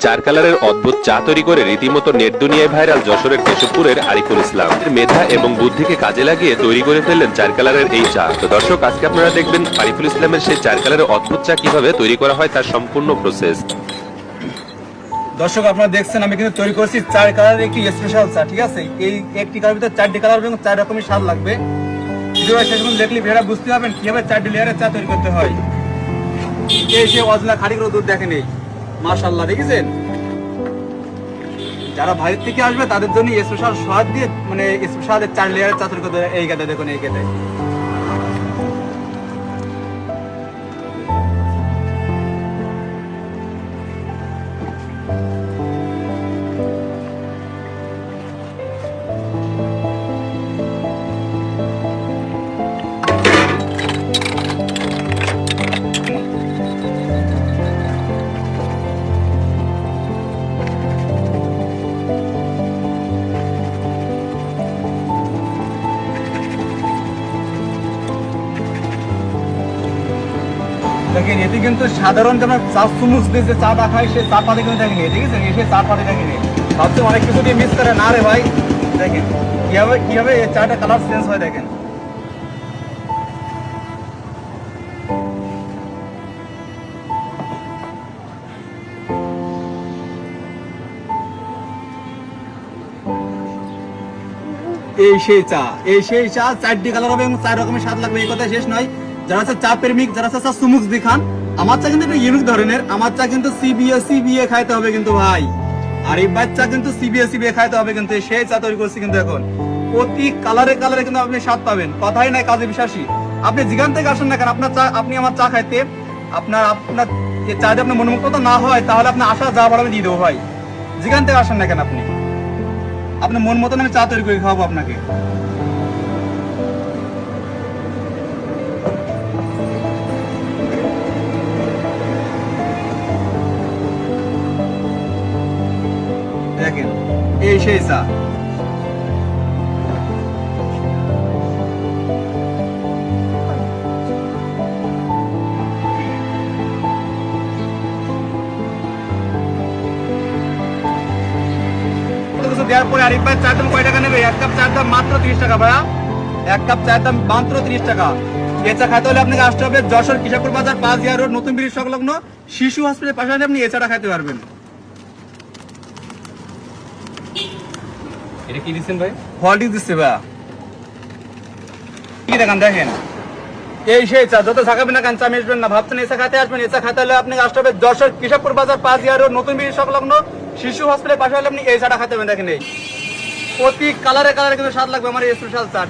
চার কালারের অদ্ভুত চা তৈরি করে রীতিমতো নেট দুনিয়ায় ভাইরাল যশোরের কেশবপুরের আরিফুল ইসলাম। মেধা এবং বুদ্ধিকে কাজে লাগিয়ে তৈরি করে ফেললেন চার কালারের এই চা। তো দর্শক, আজকে আপনারা দেখবেন আরিফুল ইসলামের সেই চার কালারের অদ্ভুত চা কিভাবে তৈরি করা হয় তার সম্পূর্ণ প্রসেস। দর্শক, আপনারা দেখছেন আমি কিন্তু তৈরি করছি চার কালারের একটি স্পেশাল চা। ঠিক আছে, এই একটি কালার ভিতরে চারটি কালার এবং চার রকমের স্বাদ লাগবে। ভিডিওটা শেষ পর্যন্ত দেখলে ভিডিওটা বুঝতে পারবেন কিভাবে চারটি লেয়ারের চা তৈরি করতে হয়। এই সে অজলা খাঁটি করে দুধ দেখেন, এই মাশাআল্লাহ, দেখেছেন? যারা বাইরে থেকে আসবে তাদের জন্য স্পেশাল স্বাদ দিয়ে মানে স্পেশাল চার লেয়ারের চা তৈরি করতে হয়। এই গাদা দেখুন, এই গাদা দেখেন। এটি কিন্তু সাধারণ যে আমরা চা চুমুচ দিয়ে যে চাটা খাই সে চা পাতি কিন্তু দেখেন, ঠিক আছে? এসে চা পাতি দেখেন, ভাবছে অনেক কিছু দিয়ে মিক্স করে না রে ভাই। দেখেন কিভাবে এই চাটা কালার চেঞ্জ হয়। দেখেন এই সেই চা চারটি কালার হবে এবং চার রকমের স্বাদ লাগবে। এই কথা শেষ নয়। যারা হচ্ছে চা প্রেমিক, যারা হচ্ছে চা সুমুক দিয়ে খান, আমার চা কিন্তু একটা ইউনিক ধরনের। আমার চা কিন্তু সিবিএ খাইতে হবে কিন্তু ভাই। আর এই চা কিন্তু সিবিএ খাইতে হবে কিন্তু। সেই চা তৈরি করছি কিন্তু এখন প্রতি কালারে কিন্তু আপনি স্বাদ পাবেন। কথাই নাই, কাজে বিশ্বাসী। আপনি যেখান থেকে আসেন না কেন, আপনার চা, আপনি আমার চা খাইতে আপনার এই চা যদি আপনার মনোমুগ্ধতা না হয় তাহলে আপনার আশা যা বাড়াবে দিয়ে দেবো ভাই। যেখান থেকে আসেন না কেন আপনি, আপনার মন মতন আমি চা তৈরি করে খাওয়াবো আপনাকে। দেখেন এই সেই চা। দেওয়ার পরে আরিফ ভাই চার দাম কয় টাকা নেবে? এক কাপ চার দাম মাত্র 30 টাকা ভাইয়া। এক কাপ চার দাম মাত্র 30 টাকা। এই চা খাইতে হলে আপনাকে আসতে হবে যশোর কিশোরপুর বাজার 5 রোড নতুন ব্রিজ সংলগ্ন শিশু হসপিটালের পাশে। আপনি এই চাটা খাইতে পারবেন। এটা কি দিচ্ছেন ভাই? হলডিং দিচ্ছে ভাইয়া। কি দেখেন, দেখেন এই সেই চা। যত থাকাবেন না কেন চা মিশবেন না। ভাবছেন এই চা খাইতে আসবেন, এই চা খাইতে হলে আপনাকে আসতে হবে যশোর কিশোরপুর বাজার 5 রোড নতুন ব্রিজ সংলগ্ন শিশু হসপিটালের পাশে হলে আপনি এই চাটা খাইতে পারবেন। দেখেন এই প্রতি কালারে কিন্তু স্বাদ লাগবে আমার এই স্পেশাল চা।